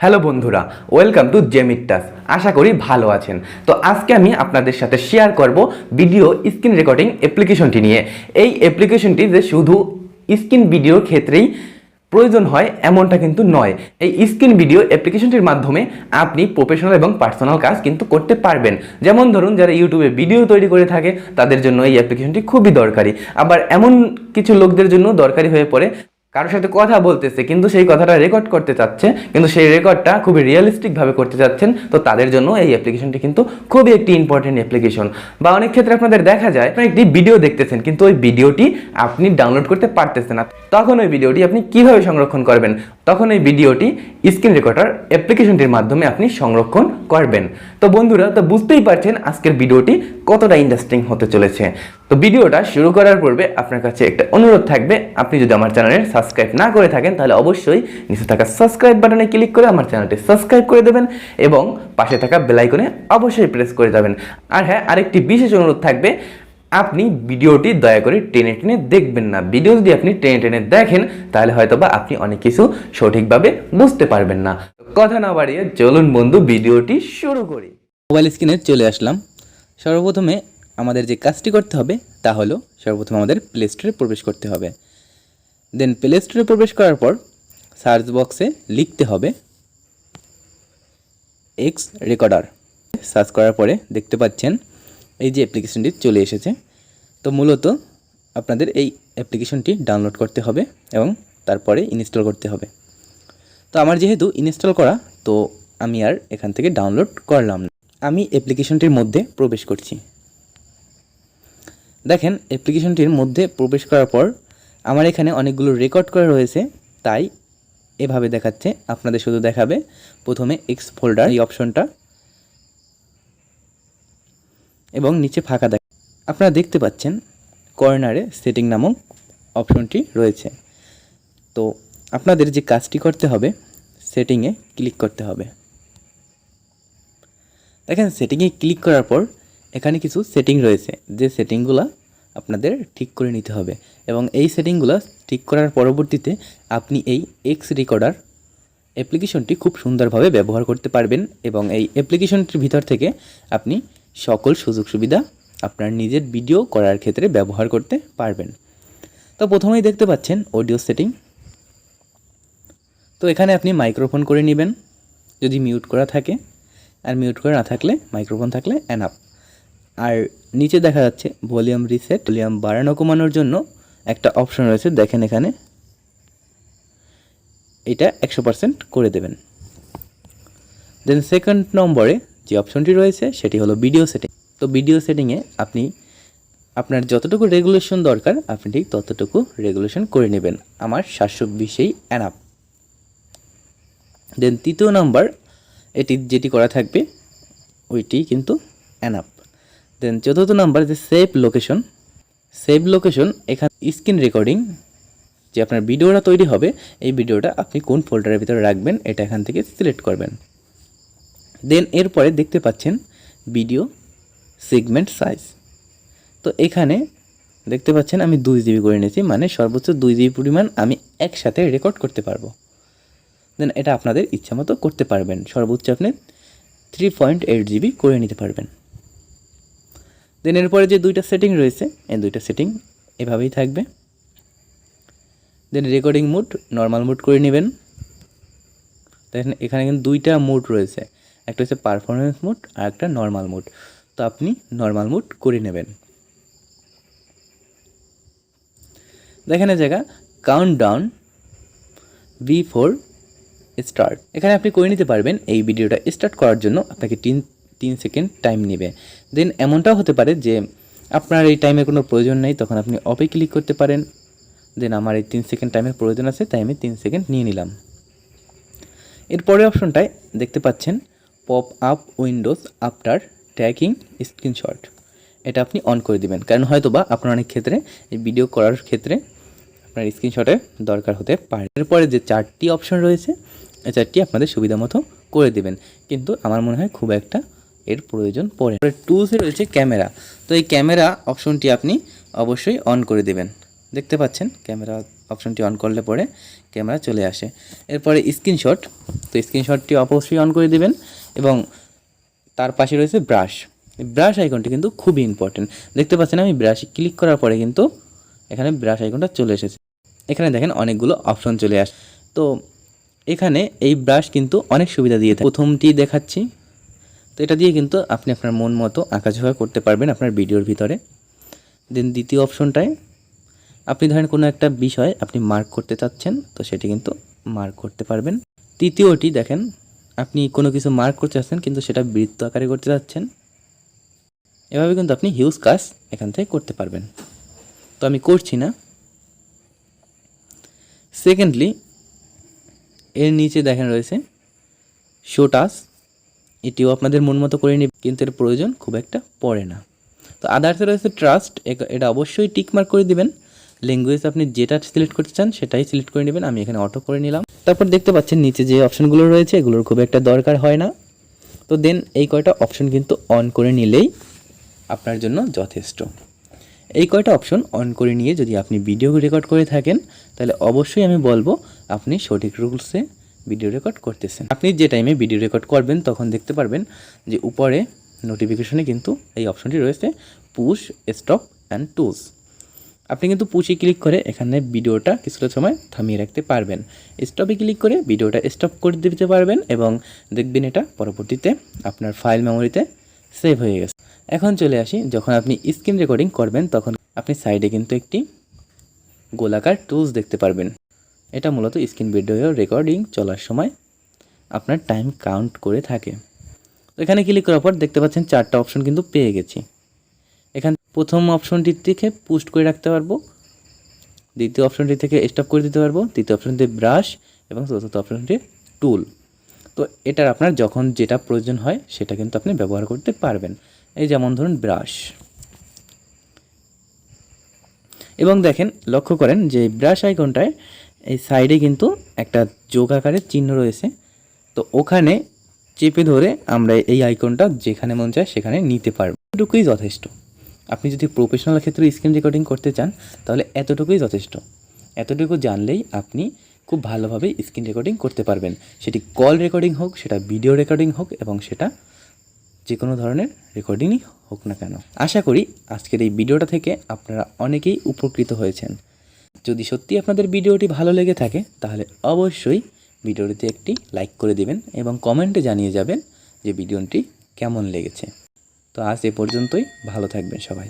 Hello বন্ধুরা, welcome to জেমিট টাস। আশা করি ভালো আছেন। তো আজকে আমি আপনাদের সাথে শেয়ার করব ভিডিও স্ক্রিন রেকর্ডিং অ্যাপ্লিকেশনটি নিয়ে। এই অ্যাপ্লিকেশনটি যে শুধু স্ক্রিন ভিডিওর ক্ষেত্রেই প্রয়োজন হয় এমনটা কিন্তু নয়। এই স্ক্রিন ভিডিও অ্যাপ্লিকেশনটির মাধ্যমে আপনি প্রফেশনাল এবং পার্সোনাল কাজ কিন্তু করতে পারবেন। যেমন ধরুন, যারা ইউটিউবে ভিডিও তৈরি করে থাকে তাদের জন্য এই অ্যাপ্লিকেশনটি খুবই দরকারি। আবার এমন কিছু লোকদের জন্য দরকারি হয়ে পড়ে, কারোর সাথে কথা বলতেছে কিন্তু সেই কথাটা রেকর্ড করতে চাচ্ছে, কিন্তু সেই রেকর্ডটা খুবই রিয়েলিস্টিকভাবে করতে চাচ্ছেন, তো তাদের জন্য এই অ্যাপ্লিকেশনটি কিন্তু খুবই একটি ইম্পর্টেন্ট অ্যাপ্লিকেশন। বা অনেক ক্ষেত্রে আপনাদের দেখা যায় আপনি একটি ভিডিও দেখতেছেন কিন্তু ওই ভিডিওটি আপনি ডাউনলোড করতে পারতেছেন না, তখন ওই ভিডিওটি আপনি কিভাবে সংরক্ষণ করবেন? তখন এই ভিডিওটি স্ক্রিন রেকর্ডার অ্যাপ্লিকেশনটির মাধ্যমে আপনি সংরক্ষণ করবেন। তো বন্ধুরা, তো বুঝতেই পারছেন আজকের ভিডিওটি কতটা ইন্টারেস্টিং হতে চলেছে। তো ভিডিওটা শুরু করার পূর্বে আপনার কাছে একটা অনুরোধ থাকবে, আপনি যদি আমার চ্যানেলে সাবস্ক্রাইব না করে থাকেন তাহলে অবশ্যই নিচে থাকা সাবস্ক্রাইব বাটনে ক্লিক করে আমার চ্যানেলটি সাবস্ক্রাইব করে দেবেন এবং পাশে থাকা বেল আইকনে অবশ্যই প্রেস করে যাবেন। আর হ্যাঁ, আরেকটি বিশেষ অনুরোধ থাকবে, আপনি ভিডিওটি দয়া করে টেনে টেনে দেখবেন না। ভিডিও যদি আপনি টেনে টেনে দেখেন তাহলে হয়তোবা আপনি অনেক কিছু সঠিকভাবে বুঝতে পারবেন না। কথা না বাড়িয়ে চলুন বন্ধু ভিডিওটি শুরু করি। মোবাইল স্ক্রিনে চলে আসলাম। সর্বপ্রথমে আমাদের যে কাজটি করতে হবে তা হলো সর্বপ্রথমে আমাদের প্লে স্টোরে প্রবেশ করতে হবে। দেন প্লে স্টোরে প্রবেশ করার পর সার্চ বক্সে লিখতে হবে এক্স রেকর্ডার। সার্চ করার পরে দেখতে পাচ্ছেন এই যে অ্যাপ্লিকেশনটি চলে এসেছে। তো মূলত আপনাদের এই অ্যাপ্লিকেশনটি ডাউনলোড করতে হবে এবং তারপরে ইনস্টল করতে হবে। তো আমার যেহেতু ইনস্টল করা, তো আমি আর এখান থেকে ডাউনলোড করলাম না। আমি অ্যাপ্লিকেশনটির মধ্যে প্রবেশ করছি। দেখেন, অ্যাপ্লিকেশনটির মধ্যে প্রবেশ করার পর আমার এখানে অনেকগুলো রেকর্ড করা রয়েছে, তাই এভাবে দেখাচ্ছে। আপনাদের শুধু দেখাবে প্রথমে এক্স ফোল্ডার এই অপশনটা এবং নিচে ফাঁকা আপনারা দেখতে পাচ্ছেন কর্নারে সেটিং নামক অপশনটি রয়েছে। তো আপনাদের যে কাজটি করতে হবে, সেটিংয়ে ক্লিক করতে হবে। দেখেন, সেটিংয়ে ক্লিক করার পর এখানে কিছু সেটিং রয়েছে, যে সেটিংগুলো আপনাদের ঠিক করে নিতে হবে এবং এই সেটিংগুলো ঠিক করার পরবর্তীতে আপনি এই এক্স রেকর্ডার অ্যাপ্লিকেশনটি খুব সুন্দরভাবে ব্যবহার করতে পারবেন এবং এই অ্যাপ্লিকেশনটির ভিতর থেকে আপনি সকল সুযোগ সুবিধা আপনার নিজের ভিডিও করার ক্ষেত্রে ব্যবহার করতে পারবেন। তো প্রথমেই দেখতে পাচ্ছেন অডিও সেটিং। তো এখানে আপনি মাইক্রোফোন করে নেবেন যদি মিউট করা থাকে, আর মিউট করে না থাকলে মাইক্রোফোন থাকলে এনাফ। আর নিচে দেখা যাচ্ছে ভলিউম রিসেট, ভলিউম বাড়ানো কমানোর জন্য একটা অপশন রয়েছে, দেখেন এখানে এটা 100% করে দেবেন। দেন সেকেন্ড নম্বরে যে অপশনটি রয়েছে সেটি হলো ভিডিও সেটিং। তো ভিডিও সেটিংয়ে আপনি আপনার যতটুকু রেগুলেশন দরকার আপনি ঠিক ততটুকু রেগুলেশন করে নেবেন। আমার 720এই এনাফ। দেন তৃতীয় নাম্বার এটি যেটি করা থাকবে ওইটি কিন্তু এনাফ। দেন চতুর্থ নাম্বার যে সেভ লোকেশন, এখানে স্ক্রিন রেকর্ডিং যে আপনার ভিডিওটা তৈরি হবে, এই ভিডিওটা আপনি কোন ফোল্ডারের ভিতরে রাখবেন এটা এখান থেকে সিলেক্ট করবেন। দেন এরপরে দেখতে পাচ্ছেন ভিডিও সেগমেন্ট সাইজ। তো এখানে দেখতে পাচ্ছেন আমি 2 জিবি করে নিয়েছি, মানে সর্বোচ্চ 2 জিবি পরিমাণ আমি একসাথে রেকর্ড করতে পারবো। দেন এটা আপনাদের ইচ্ছা মতো করতে পারবেন, সর্বোচ্চ আপনি 3.8 জিবি করে নিতে পারবেন। দেন এরপরে যে দুইটা সেটিং রয়েছে এই দুইটা সেটিং এভাবেই থাকবে। দেন রেকর্ডিং মোড নর্মাল মোড করে নেবেন। দেখেন এখানে কিন্তু দুইটা মোড রয়েছে, একটা হচ্ছে পারফরমেন্স মোড আর একটা নর্মাল মোড। তো আপনি নর্মাল মোড করে নেবেন। দেখেন এই জায়গা কাউন্টডাউন বিফোর স্টার্ট, এখানে আপনি করে নিতে পারবেন। এই ভিডিওটা স্টার্ট করার জন্য আপনাকে 3 সেকেন্ড টাইম নেবে। দেন এমনটাও হতে পারে যে আপনার এই টাইমের কোনো প্রয়োজন নেই, তখন আপনি অফে ক্লিক করতে পারেন। দেন আমার এই 3 সেকেন্ড টাইমের প্রয়োজন আছে, তাই আমি 3 সেকেন্ড নিয়ে নিলাম। এরপরে অপশনটায় দেখতে পাচ্ছেন pop up windows after taking screenshot, এটা আপনি অন করে দিবেন, কারণ হয়তোবা আপনার অনেক ক্ষেত্রে এই ভিডিও করার ক্ষেত্রে আপনার স্ক্রিনশটের দরকার হতে পারে। এরপরে যে 4টি অপশন রয়েছে এই 4টি আপনাদের সুবিধা মতো করে দেবেন, কিন্তু আমার মনে হয় খুব একটা এর প্রয়োজন পড়ে। টুলসে রয়েছে ক্যামেরা। তো এই ক্যামেরা অপশনটি আপনি অবশ্যই অন করে দেবেন। দেখতে পাচ্ছেন ক্যামেরা অপশনটি অন করলে পরে ক্যামেরা চলে আসে। এরপরে স্ক্রিনশট, তো স্ক্রিনশটটি অবশ্যই অন করে দিবেন এবং তার পাশে রয়েছে ব্রাশ। ব্রাশ আইকনটি কিন্তু খুবই ইম্পর্টেন্ট। দেখতে পাচ্ছেন আমি ব্রাশে ক্লিক করার পরে কিন্তু এখানে ব্রাশ আইকনটা চলে এসেছে। এখানে দেখেন অনেকগুলো অপশন চলে আসে। তো এখানে এই ব্রাশ কিন্তু অনেক সুবিধা দিয়ে থাকে। প্রথমটি দেখাচ্ছি, তো এটা দিয়ে কিন্তু আপনি আপনার মন মতো আঁকাঝোঁকা করতে পারবেন আপনার ভিডিওর ভিতরে। দেন দ্বিতীয় অপশনটায় আপনি ধরেন কোনো একটা বিষয় আপনি মার্ক করতে চাচ্ছেন, তো সেটি কিন্তু মার্ক করতে পারবেন। তৃতীয়টি দেখেন আপনি কোনো কিছু মার্ক করতে চাচ্ছেন কিন্তু সেটা বৃত্ত আকারে করতে চাচ্ছেন, এভাবে কিন্তু আপনি হিউজ কাজ এখান থেকে করতে পারবেন। তো আমি করছি না। সেকেন্ডলি এর নিচে দেখেন রয়েছে শো টাস্ক, এটিও আপনাদের মন মতো করে নেবেন, কিন্তু এর প্রয়োজন খুব একটা পড়ে না। তো আদার্সে রয়েছে ট্রাস্ট, এটা অবশ্যই টিক মার্ক করে দিবেন। ল্যাঙ্গুয়েজ আপনি যেটা সিলেক্ট করতে চান সেটাই সিলেক্ট করে নেবেন, আমি এখানে অটো করে নিলাম। তারপর দেখতে পাচ্ছেন নিচে যে অপশনগুলো রয়েছে এগুলোর খুব একটা দরকার হয় না। তো দেন এই কয়টা অপশন কিন্তু অন করে নিলেই আপনার জন্য যথেষ্ট। এই কয়টা অপশন অন করে নিয়ে যদি আপনি ভিডিও রেকর্ড করে থাকেন তাহলে অবশ্যই আমি বলবো আপনি সঠিক রুলসে ভিডিও রেকর্ড করতেছেন। আপনি যে টাইমে ভিডিও রেকর্ড করবেন তখন দেখতে পারবেন যে উপরে নোটিফিকেশনে কিন্তু এই অপশনটি রয়েছে পুশ, স্টপ অ্যান্ড টুলস। আপনি কিন্তু পুশে ক্লিক করে এখানে ভিডিওটা কিছুটা সময় থামিয়ে রাখতে পারবেন। স্টপে ক্লিক করে ভিডিওটা স্টপ করে দিতে পারবেন এবং দেখবেন এটা পরবর্তীতে আপনার ফাইল মেমোরিতে সেভ হয়ে গেছে। এখন চলে আসি, যখন আপনি স্ক্রিন রেকর্ডিং করবেন তখন আপনি সাইডে কিন্তু একটি গোলাকার টুলস দেখতে পারবেন। এটা মূলত স্ক্রিন ভিডিও রেকর্ডিং চলার সময় আপনার টাইম কাউন্ট করে থাকে। তো এখানে ক্লিক করার পর দেখতে পাচ্ছেন 4টা অপশন কিন্তু পেয়ে গেছি। এখান প্রথম অপশনটি থেকে পুস্ট করে রাখতে পারবো, দ্বিতীয় অপশনটি থেকে স্টপ করে দিতে পারবো, তৃতীয় অপশনটি ব্রাশ এবং চতুর্থ অপশনটি টুল। তো এটার আপনার যখন যেটা প্রয়োজন হয় সেটা কিন্তু আপনি ব্যবহার করতে পারবেন। এই যেমন ধরুন ব্রাশ, এবং দেখেন লক্ষ্য করেন যে ব্রাশ আইকনটায় এই সাইডে কিন্তু একটা যোগ আকারের চিহ্ন রয়েছে। তো ওখানে চেপে ধরে আমরা এই আইকনটা যেখানে মন চায় সেখানে নিতে পারবো। এতটুকুই যথেষ্ট। আপনি যদি প্রফেশনাল ক্ষেত্রে স্ক্রিন রেকর্ডিং করতে চান তাহলে এতটুকুই যথেষ্ট। এতটুকু জানলেই আপনি খুব ভালোভাবে স্ক্রিন রেকর্ডিং করতে পারবেন, সেটি কল রেকর্ডিং হোক, সেটা ভিডিও রেকর্ডিং হোক, এবং সেটা যে কোনো ধরনের রেকর্ডিংই হোক না কেন। আশা করি আজকের এই ভিডিওটা থেকে আপনারা অনেকেই উপকৃত হয়েছেন। যদি সত্যি আপনাদের ভিডিওটি ভালো লেগে থাকে তাহলে অবশ্যই ভিডিওটিতে একটি লাইক করে দিবেন এবং কমেন্টে জানিয়ে যাবেন যে ভিডিওটি কেমন লেগেছে। তো আজ এ পর্যন্তই, ভালো থাকবেন সবাই।